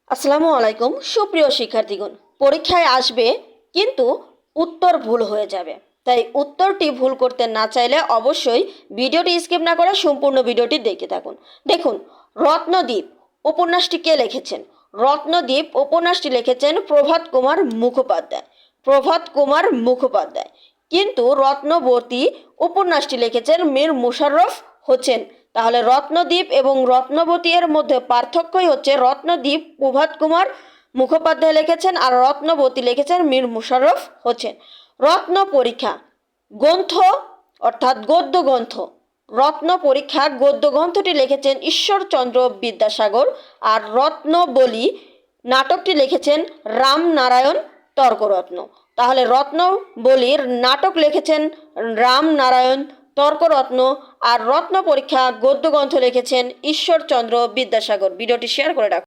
আসসালামু আলাইকুম সুপ্রিয় শিক্ষার্থীগণ, পরীক্ষায় আসবে কিন্তু উত্তর ভুল হয়ে যাবে। তাই উত্তরটি ভুল করতে না চাইলে অবশ্যই ভিডিওটি স্কিপ না করে সম্পূর্ণ ভিডিওটি দেখতে থাকুন। দেখুন, রত্নদ্বীপ উপন্যাসটি কে লিখেছেন? রত্নদ্বীপ উপন্যাসটি লিখেছেন প্রভাত কুমার মুখোপাধ্যায়। প্রভাত কুমার মুখোপাধ্যায়। কিন্তু রত্নবতী উপন্যাসটি লিখেছেন মীর মুশাররফ হোসেন। তাহলে রত্নদ্বীপ এবং রত্নবতী এর মধ্যে পার্থক্যই হচ্ছে রত্নদ্বীপ প্রভাত কুমার মুখোপাধ্যায় লিখেছেন আর রত্নবতী লিখেছেন মীর মুশাররফ হোসেন। রত্ন পরীক্ষা গ্রন্থ অর্থাৎ গদ্য গ্রন্থ, রত্ন পরীক্ষা গদ্য গ্রন্থটি লিখেছেন ঈশ্বরচন্দ্র বিদ্যাসাগর আর রত্নবলী নাটকটি লিখেছেন রামনারায়ণ তর্করত্ন। তাহলে রত্নবলীর নাটক লিখেছেন রামনারায়ণ তর্করত্ন আর রত্ন পরীক্ষা গদ্য গ্রন্থ লিখেছেন ঈশ্বরচন্দ্র বিদ্যাসাগর। ভিডিওটি শেয়ার করে রাখুন।